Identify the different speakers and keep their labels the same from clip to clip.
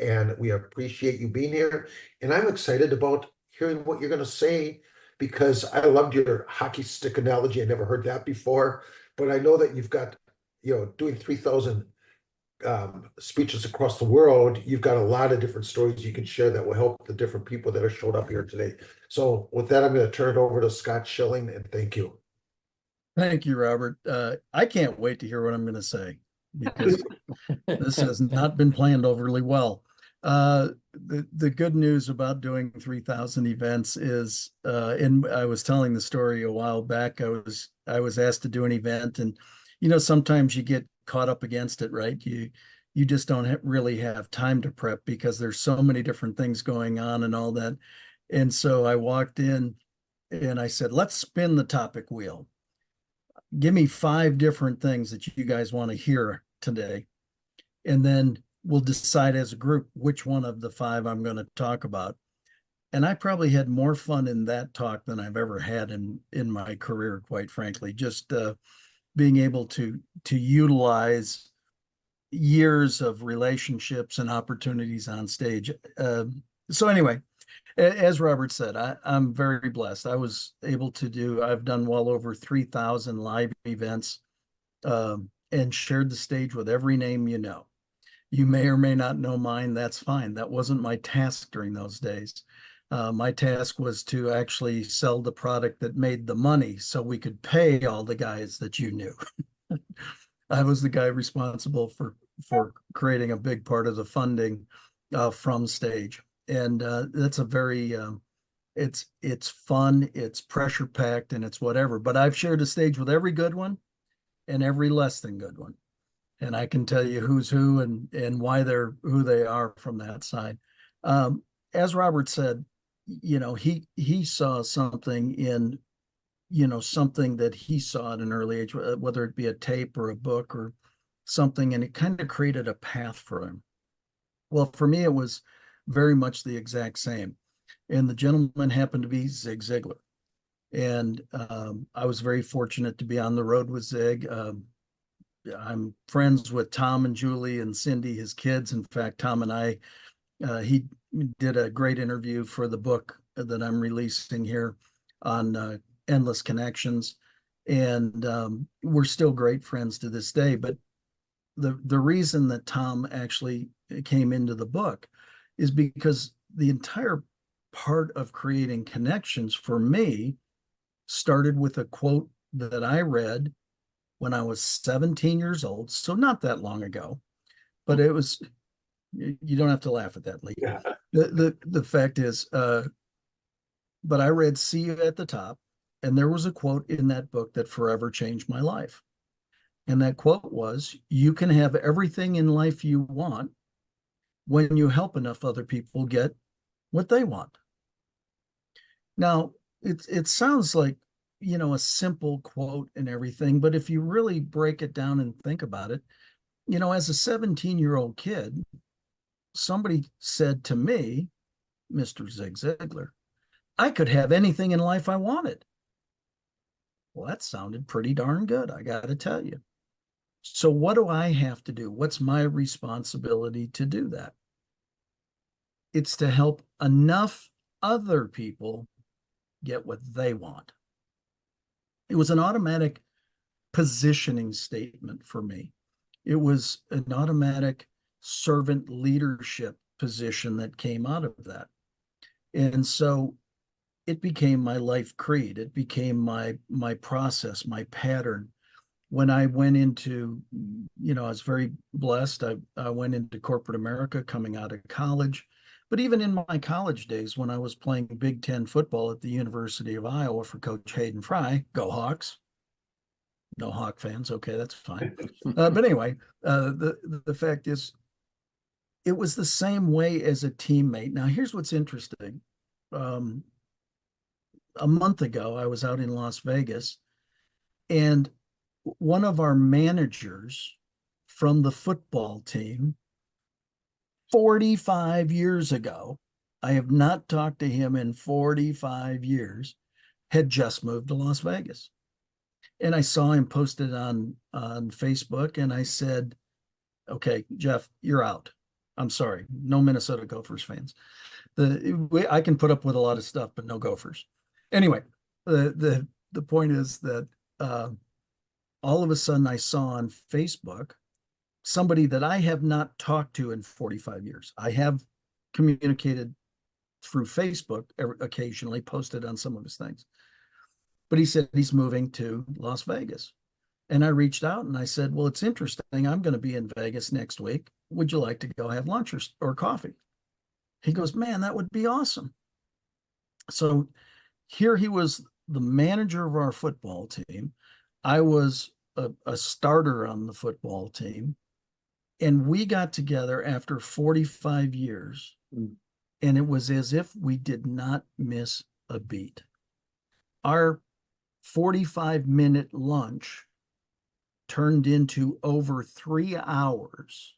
Speaker 1: and we appreciate you being here. And I'm excited about hearing what you're going to say because I loved your hockey stick analogy. I never heard that before, but I know that you've got, doing 3,000 speeches across the world. You've got a lot of different stories you can share that will help the different people that are showed up here today. So with that, I'm going to turn it over to Scott Schilling, and thank you.
Speaker 2: Thank you, Robert. I can't wait to hear what I'm going to say because this has not been planned overly well. The good news about doing 3,000 events is, and I was telling the story a while back. I was asked to do an event, and sometimes you get caught up against it, right? You just don't really have time to prep because there's so many different things going on and all that. And so I walked in and I said, "Let's spin the topic wheel. Give me 5 different things that you guys want to hear today, and then we'll decide as a group which one of the 5 I'm going to talk about." And I probably had more fun in that talk than I've ever had in my career, quite frankly. Just being able to utilize years of relationships and opportunities on stage. So anyway, as Robert said, I'm very blessed. I've done well over 3,000 live events, and shared the stage with every name you know. You may or may not know mine. That's fine. That wasn't my task during those days. My task was to actually sell the product that made the money so we could pay all the guys that you knew. I was the guy responsible for creating a big part of the funding from stage. And that's a very it's fun, it's pressure packed, and it's whatever. But I've shared a stage with every good one and every less than good one, and I can tell you who's who and why they're who they are from that side. As Robert said, he saw something in something that he saw at an early age, whether it be a tape or a book or something, and it kind of created a path for him. Well, for me, it was very much the exact same. And the gentleman happened to be Zig Ziglar. And I was very fortunate to be on the road with Zig. I'm friends with Tom and Julie and Cindy, his kids. In fact, Tom and I, he did a great interview for the book that I'm releasing here on Endless Connections. And we're still great friends to this day. But the reason that Tom actually came into the book is because the entire part of creating connections for me started with a quote that I read when I was 17 years old, so not that long ago. But it was, you don't have to laugh at that, Lee.
Speaker 1: Yeah.
Speaker 2: The fact is, but I read "See You at the Top," and there was a quote in that book that forever changed my life. And that quote was, "You can have everything in life you want when you help enough other people get what they want." Now, it sounds like, a simple quote and everything, but if you really break it down and think about it, as a 17-year-old kid, somebody said to me, "Mr. Zig Ziglar, I could have anything in life I wanted." Well, that sounded pretty darn good, I got to tell you. So what do I have to do? What's my responsibility to do that? It's to help enough other people get what they want. It was an automatic positioning statement for me. It was an automatic servant leadership position that came out of that. And so it became my life creed. It became my process, my pattern. When I went into, I was very blessed. I went into corporate America coming out of college. But even in my college days, when I was playing Big Ten football at the University of Iowa for Coach Hayden Fry, go Hawks. No Hawk fans. Okay, that's fine. But anyway, the fact is, it was the same way as a teammate. Now, here's what's interesting. Um, a month ago, I was out in Las Vegas, and one of our managers from the football team 45 years ago, I have not talked to him in 45 years, had just moved to Las Vegas. And I saw him posted on Facebook, and I said, "Okay, Jeff, you're out." I'm sorry, no Minnesota Gophers fans. I can put up with a lot of stuff, but no Gophers. Anyway, the point is that all of a sudden I saw on Facebook somebody that I have not talked to in 45 years. I have communicated through Facebook occasionally, posted on some of his things. But he said he's moving to Las Vegas. And I reached out and I said, well, it's interesting. I'm going to be in Vegas next week. Would you like to go have lunch or coffee? He goes, man, that would be awesome. So here he was, the manager of our football team. I was a starter on the football team. And we got together after 45 years. And it was as if we did not miss a beat. Our 45-minute lunch turned into over 3 hours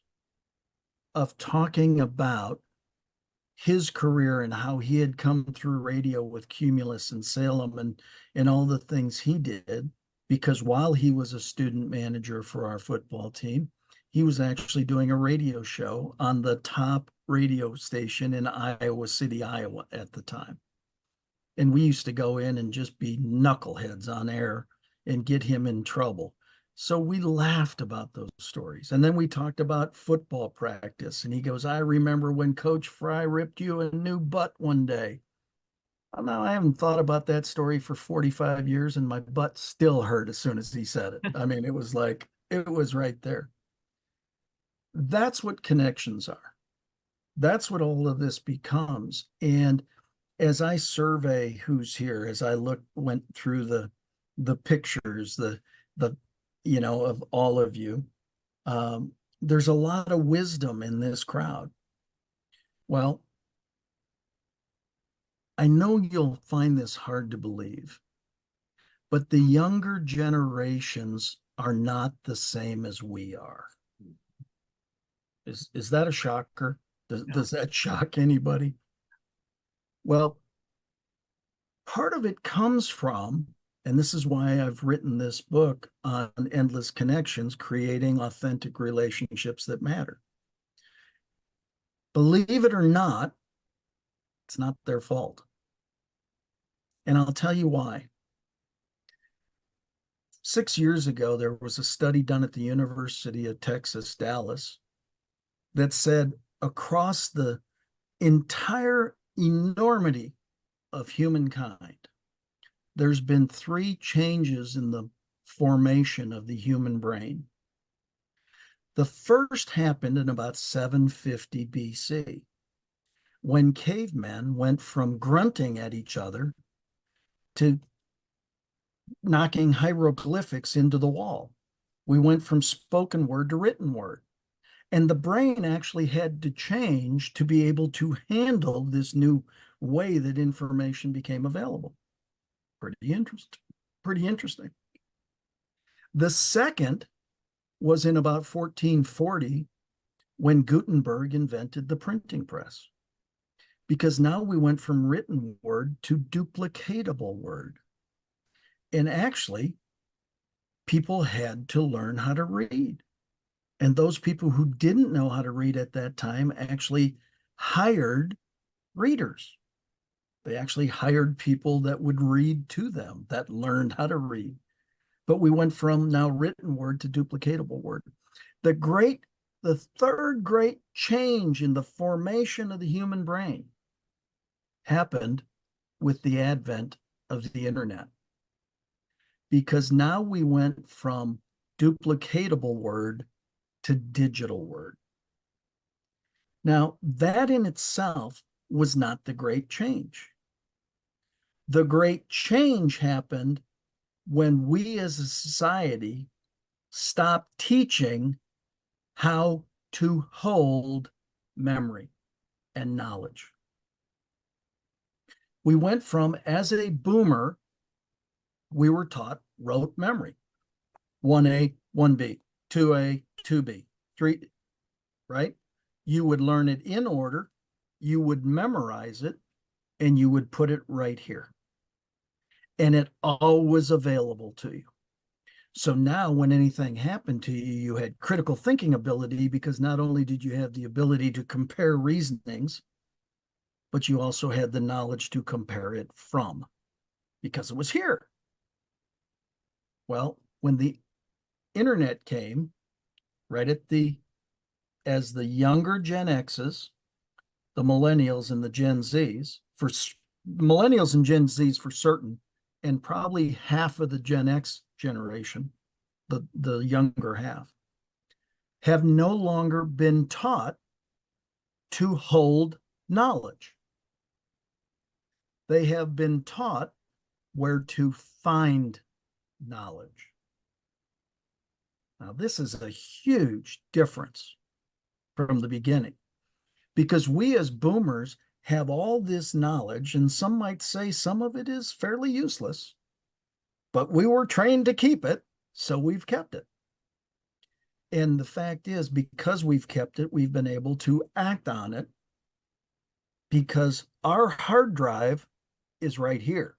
Speaker 2: of talking about his career and how he had come through radio with Cumulus and Salem and all the things he did. Because while he was a student manager for our football team, he was actually doing a radio show on the top radio station in Iowa City, Iowa at the time. And we used to go in and just be knuckleheads on air and get him in trouble. So we laughed about those stories. And then we talked about football practice. And he goes, I remember when Coach Fry ripped you a new butt one day. Well, now, I haven't thought about that story for 45 years, and my butt still hurt as soon as he said it. I mean, it was like, it was right there. That's what connections are. That's what all of this becomes. And as I survey who's here, as I went through the pictures, the of all of you, there's a lot of wisdom in this crowd. Well, I know you'll find this hard to believe, but the younger generations are not the same as we are. Is that a shocker? Does that shock anybody? Well, part of it comes from, and this is why I've written this book on endless connections, creating authentic relationships that matter. Believe it or not, it's not their fault. And I'll tell you why. 6 years ago, there was a study done at the University of Texas, Dallas, that said across the entire enormity of humankind, there's been 3 changes in the formation of the human brain. The first happened in about 750 BC, when cavemen went from grunting at each other to knocking hieroglyphics into the wall. We went from spoken word to written word. And the brain actually had to change to be able to handle this new way that information became available. Pretty interesting. The second was in about 1440, when Gutenberg invented the printing press. Because now we went from written word to duplicatable word. And actually, people had to learn how to read. And those people who didn't know how to read at that time actually hired readers. They actually hired people that would read to them, that learned how to read. But we went from now written word to duplicatable word. The third great change in the formation of the human brain happened with the advent of the internet. Because now we went from duplicatable word to digital word. Now, that in itself was not the great change. The great change happened when we as a society stopped teaching how to hold memory and knowledge. We went from, as a boomer, we were taught rote memory. 1A, 1B, 2A, 2B, 3, right? You would learn it in order, you would memorize it, and you would put it right here. And it always available to you. So now when anything happened to you, you had critical thinking ability, because not only did you have the ability to compare reasonings, but you also had the knowledge to compare it from, because it was here. Well, when the internet came, right as the younger Gen X's, the millennials and the Gen Zs, for millennials and Gen Zs for certain, and probably half of the Gen X generation, the younger half, have no longer been taught to hold knowledge. They have been taught where to find knowledge. Now, this is a huge difference from the beginning, because we as boomers have all this knowledge, and some might say some of it is fairly useless, but we were trained to keep it, so we've kept it. And the fact is, because we've kept it, we've been able to act on it, because our hard drive is right here.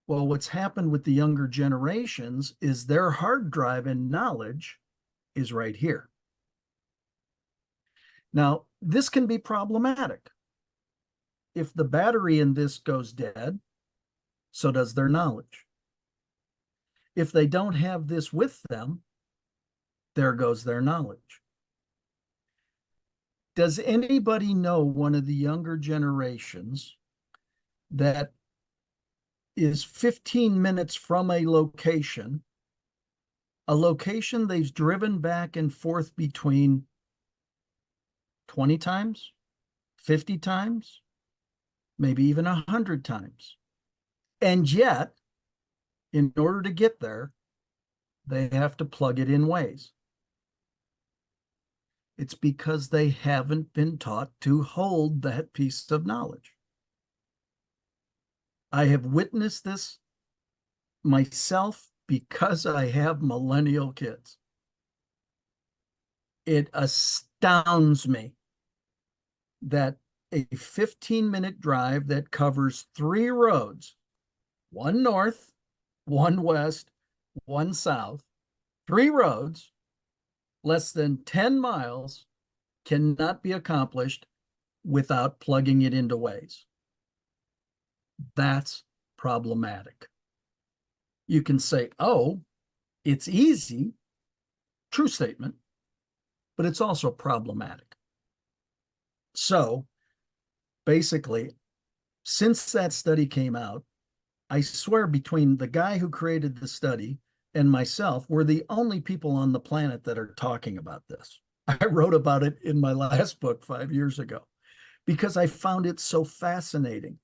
Speaker 2: Well, what's happened with the younger generations is their hard drive and knowledge is right here. Now, this can be problematic. If the battery in this goes dead, so does their knowledge. If they don't have this with them, there goes their knowledge. Does anybody know one of the younger generations that is 15 minutes from a location they've driven back and forth between 20 times, 50 times, maybe even 100 times? And yet, in order to get there, they have to plug it in Waze. It's because they haven't been taught to hold that piece of knowledge. I have witnessed this myself because I have millennial kids. It astounds me that a 15-minute drive that covers 3 roads, one north, one west, one south, 3 roads, less than 10 miles, cannot be accomplished without plugging it into Waze. That's problematic. You can say, oh, it's easy, true statement, but it's also problematic. So basically, since that study came out, I swear between the guy who created the study and myself, we're the only people on the planet that are talking about this. I wrote about it in my last book 5 years ago because I found it so fascinating.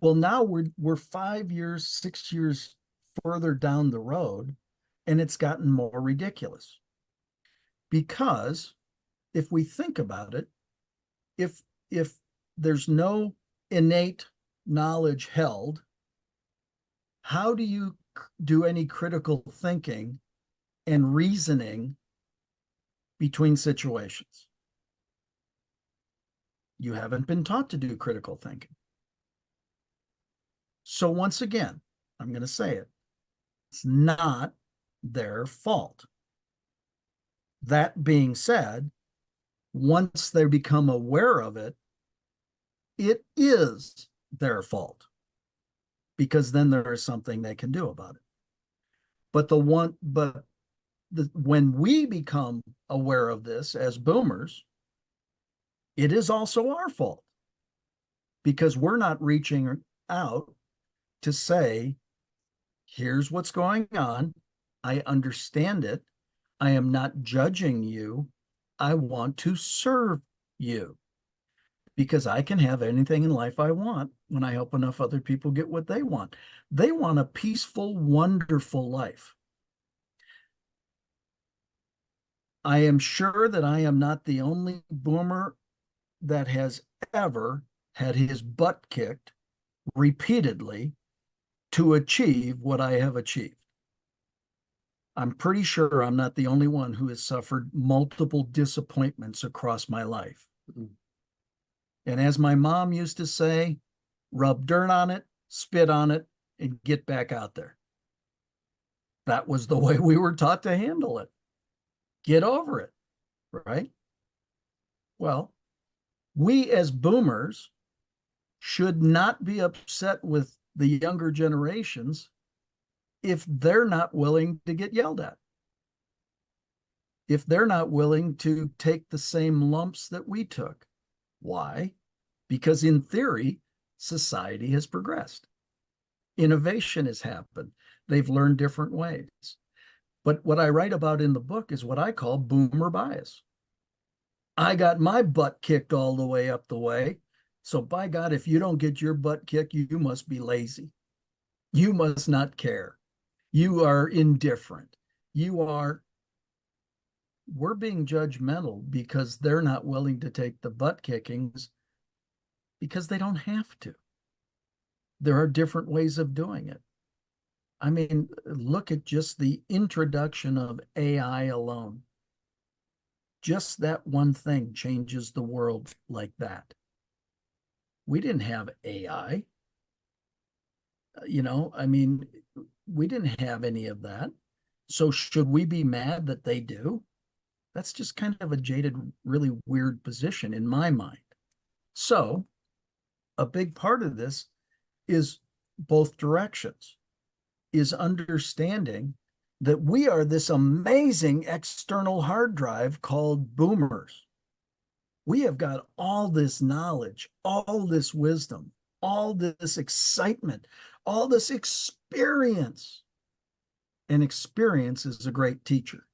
Speaker 2: Well, now we're 5 years, 6 years further down the road, and it's gotten more ridiculous. Because if we think about it, if there's no innate knowledge held, how do you do any critical thinking and reasoning between situations? You haven't been taught to do critical thinking. So once again, I'm going to say it. It's not their fault. That being said, once they become aware of it, it is their fault, because then there is something they can do about it. When we become aware of this as boomers, it is also our fault, because we're not reaching out to say, here's what's going on. I understand it. I am not judging you. I want to serve you, because I can have anything in life I want when I help enough other people get what they want. They want a peaceful, wonderful life. I am sure that I am not the only boomer that has ever had his butt kicked repeatedly to achieve what I have achieved. I'm pretty sure I'm not the only one who has suffered multiple disappointments across my life. And as my mom used to say, rub dirt on it, spit on it, and get back out there. That was the way we were taught to handle it. Get over it, right? Well, we as boomers should not be upset with the younger generations if they're not willing to get yelled at. If they're not willing to take the same lumps that we took. Why? Because in theory, society has progressed. Innovation has happened. They've learned different ways. But what I write about in the book is what I call boomer bias. I got my butt kicked all the way up the way. So by God, if you don't get your butt kicked, you must be lazy. You must not care. You are indifferent. We're being judgmental because they're not willing to take the butt kickings because they don't have to. There are different ways of doing it. I mean, look at just the introduction of AI alone. Just that one thing changes the world like that. We didn't have AI. I mean, we didn't have any of that. So should we be mad that they do? That's just kind of a jaded, really weird position in my mind. So a big part of this is both directions, is understanding that we are this amazing external hard drive called boomers. We have got all this knowledge, all this wisdom, all this excitement, all this experience. And experience is a great teacher.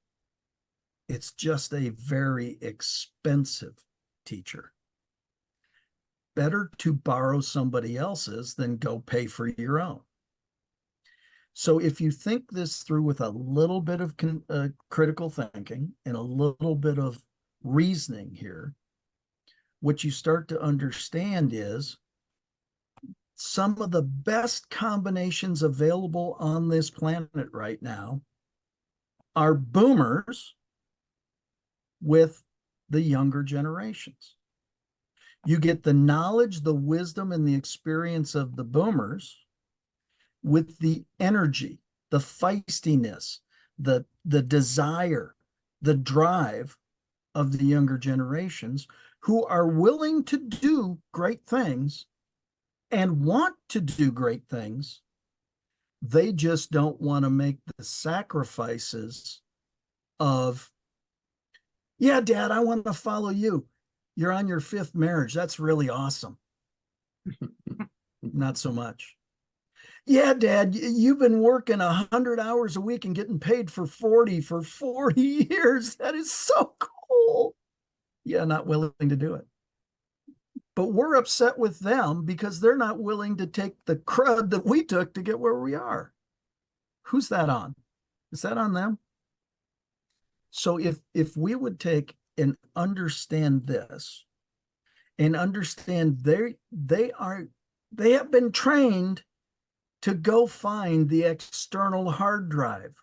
Speaker 2: It's just a very expensive teacher. Better to borrow somebody else's than go pay for your own. So if you think this through with a little bit of critical thinking and a little bit of reasoning here, what you start to understand is some of the best combinations available on this planet right now are boomers with the younger generations. You get the knowledge, the wisdom, and the experience of the boomers with the energy, the feistiness, the desire, the drive of the younger generations who are willing to do great things and want to do great things. They just don't want to make the sacrifices of, yeah, Dad, I want to follow you. You're on your 5th marriage. That's really awesome. Not so much. Yeah, Dad, you've been working 100 hours a week and getting paid for 40 years. That is so cool. Yeah, not willing to do it. But we're upset with them because they're not willing to take the crud that we took to get where we are. Who's that on? Is that on them? So if we would take and understand this and understand they have been trained to go find the external hard drive.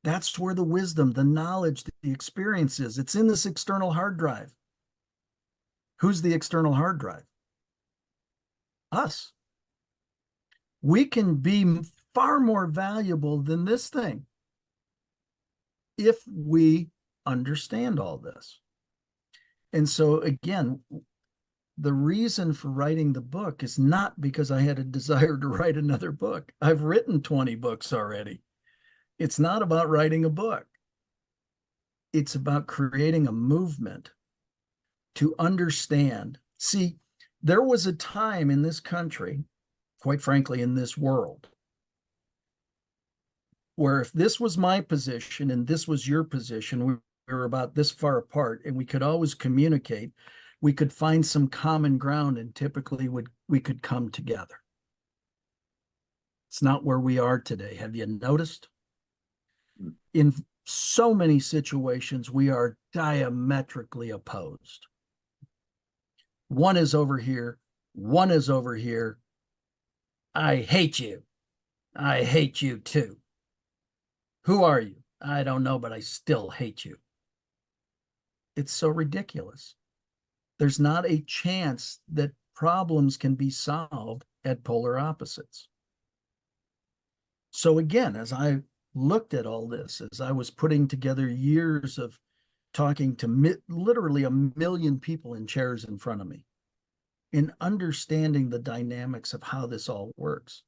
Speaker 2: That's where the wisdom, the knowledge, the experience is. It's in this external hard drive. Who's the external hard drive? Us. We can be far more valuable than this thing if we understand all this. And so again, the reason for writing the book is not because I had a desire to write another book. I've written 20 books already. It's not about writing a book. It's about creating a movement to understand. See, there was a time in this country, quite frankly, in this world, where if this was my position and this was your position, we were about this far apart and we could always communicate. We could find some common ground and typically we could come together. It's not where we are today. Have you noticed? In so many situations, we are diametrically opposed. One is over here. One is over here. I hate you. I hate you too. Who are you? I don't know, but I still hate you. It's so ridiculous. There's not a chance that problems can be solved at polar opposites. So again, as I looked at all this, as I was putting together years of talking to literally a million people in chairs in front of me, in understanding the dynamics of how this all works.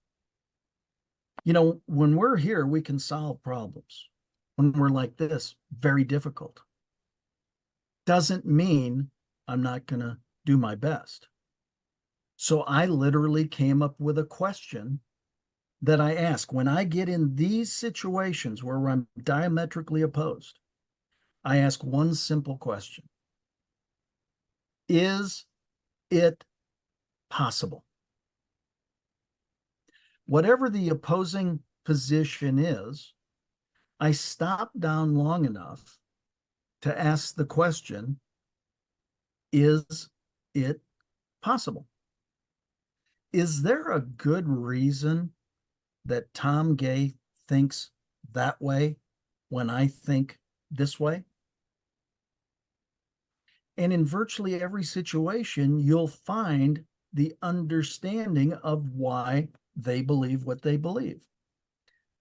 Speaker 2: You know, when we're here, we can solve problems. When we're like this, very difficult. Doesn't mean I'm not going to do my best. So I literally came up with a question that I ask when I get in these situations where I'm diametrically opposed. I ask one simple question. Is it possible? Whatever the opposing position is, I stop down long enough to ask the question, is it possible? Is there a good reason that Tom Gay thinks that way when I think this way? And in virtually every situation, you'll find the understanding of why they believe what they believe.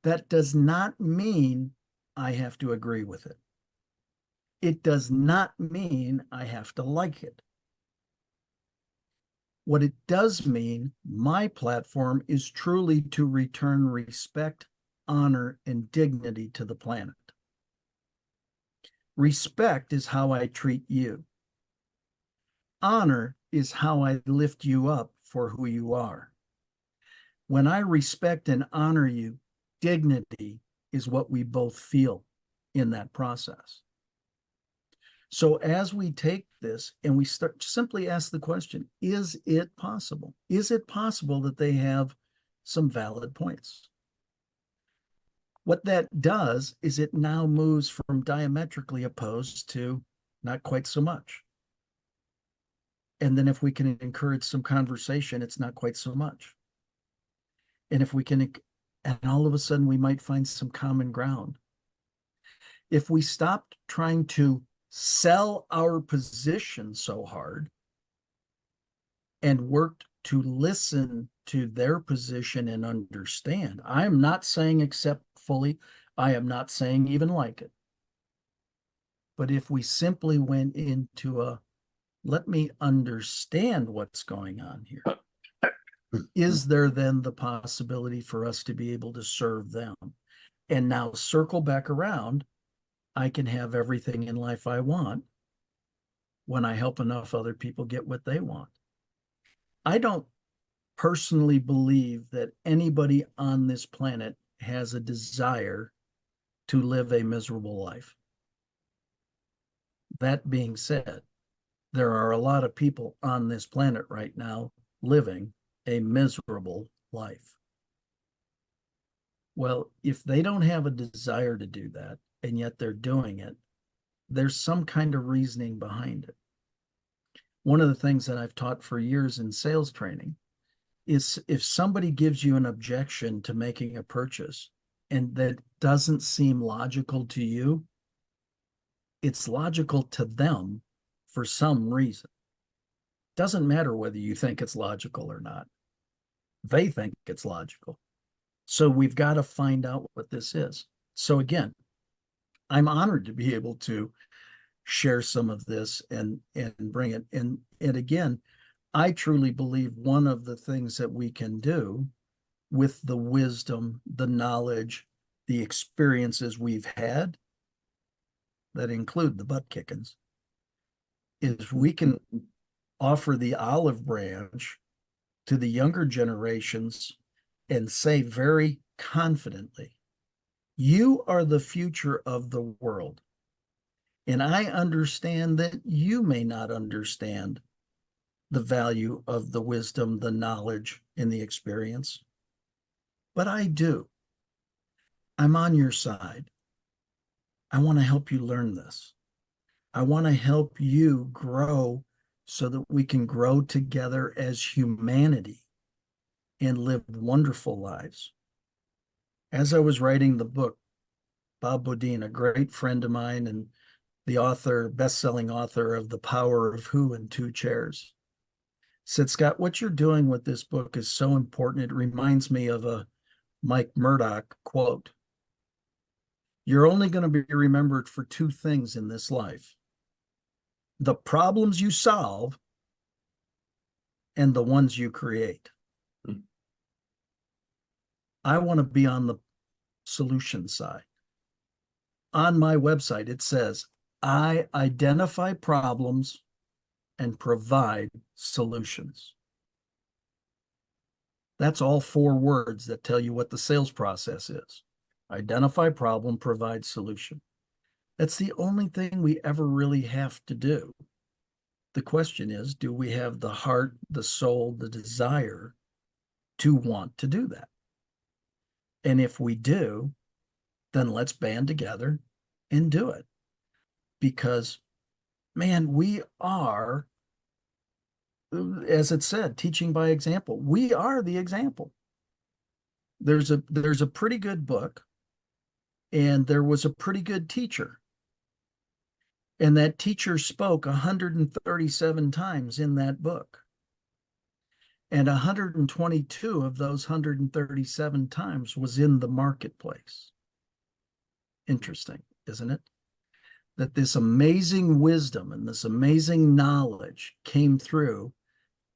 Speaker 2: That does not mean I have to agree with it. It does not mean I have to like it. What it does mean, my platform is truly to return respect, honor, and dignity to the planet. Respect is how I treat you. Honor is how I lift you up for who you are. When I respect and honor you, dignity is what we both feel in that process. So as we take this and we start simply ask the question, is it possible? Is it possible that they have some valid points? What that does is it now moves from diametrically opposed to not quite so much. And then if we can encourage some conversation, it's not quite so much. And if we can, and all of a sudden we might find some common ground. If we stopped trying to sell our position so hard and worked to listen to their position and understand. I am not saying accept fully. I am not saying even like it. But if we simply went into a, let me understand what's going on here, is there then the possibility for us to be able to serve them? And now circle back around, I can have everything in life I want when I help enough other people get what they want. I don't personally believe that anybody on this planet has a desire to live a miserable life. That being said, there are a lot of people on this planet right now living a miserable life. Well, if they don't have a desire to do that, and yet they're doing it, there's some kind of reasoning behind it. One of the things that I've taught for years in sales training is if somebody gives you an objection to making a purchase and that doesn't seem logical to you, it's logical to them for some reason. Doesn't matter whether you think it's logical or not. They think it's logical. So we've got to find out what this is. So again, I'm honored to be able to share some of this and bring it. And again, I truly believe one of the things that we can do with the wisdom, the knowledge, the experiences we've had that include the butt kickings, is we can offer the olive branch to the younger generations and say very confidently, you are the future of the world. And I understand that you may not understand the value of the wisdom, the knowledge, and the experience, but I do. I'm on your side. I want to help you learn this. I want to help you grow so that we can grow together as humanity and live wonderful lives. As I was writing the book, Bob Bodine, a great friend of mine and the author, best-selling author of The Power of Who in Two Chairs, said, Scott, what you're doing with this book is so important. It reminds me of a Mike Murdoch quote, "You're only going to be remembered for two things in this life: the problems you solve and the ones you create."
Speaker 3: Hmm.
Speaker 2: I want to be on the solution side. On my website, it says, I identify problems and provide solutions. That's all 4 words that tell you what the sales process is. Identify problem, provide solution. That's the only thing we ever really have to do. The question is, do we have the heart, the soul, the desire to want to do that? And if we do, then let's band together and do it. Because, man, we are, as it said, teaching by example. We are the example. There's a pretty good book, and there was a pretty good teacher. And that teacher spoke 137 times in that book. And 122 of those 137 times was in the marketplace. Interesting, isn't it? That this amazing wisdom and this amazing knowledge came through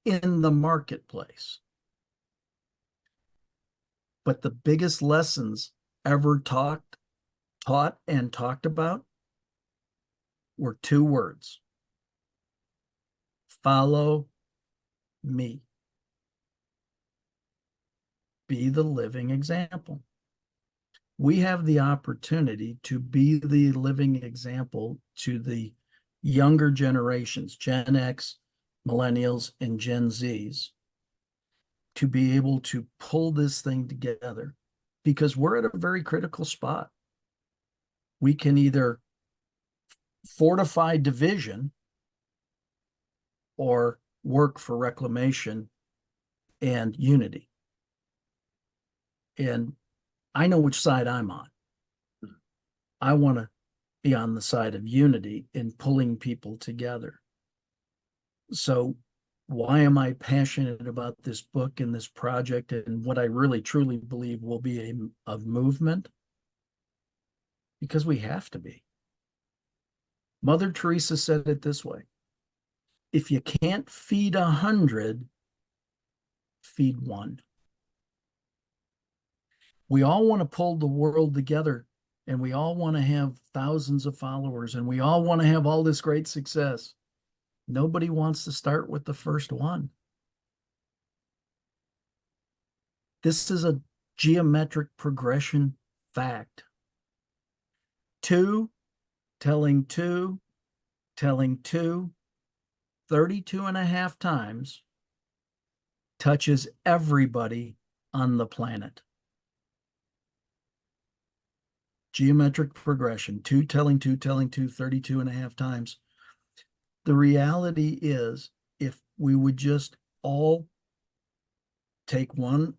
Speaker 2: in the marketplace. But the biggest lessons ever taught and talked about were 2 words: follow me. Be the living example. We have the opportunity to be the living example to the younger generations, Gen X, millennials, and Gen Zs, to be able to pull this thing together, because we're at a very critical spot. We can either fortify division or work for reclamation and unity. And I know which side I'm on. I want to be on the side of unity in pulling people together. So why am I passionate about this book and this project and what I really truly believe will be a movement? Because we have to be. Mother Teresa said it this way: if you can't feed 100, feed 1. We all want to pull the world together, and we all want to have thousands of followers, and we all want to have all this great success. Nobody wants to start with the first one. This is a geometric progression fact. 2 telling 2 telling 2 32.5 times touches everybody on the planet. Geometric progression, 2 telling 2 telling 2 32.5 times. The reality is, if we would just all take 1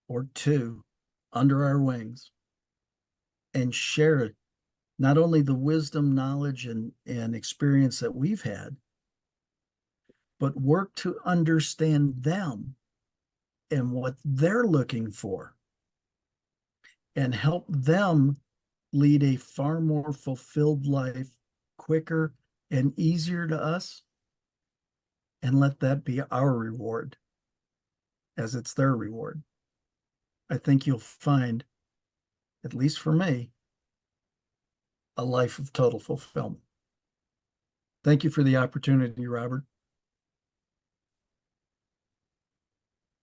Speaker 2: or 2 under our wings and share not only the wisdom, knowledge, and experience that we've had, but work to understand them and what they're looking for, and help them lead a far more fulfilled life quicker and easier to us, and let that be our reward as it's their reward. I think you'll find, at least for me, a life of total fulfillment. Thank you for the opportunity, Robert.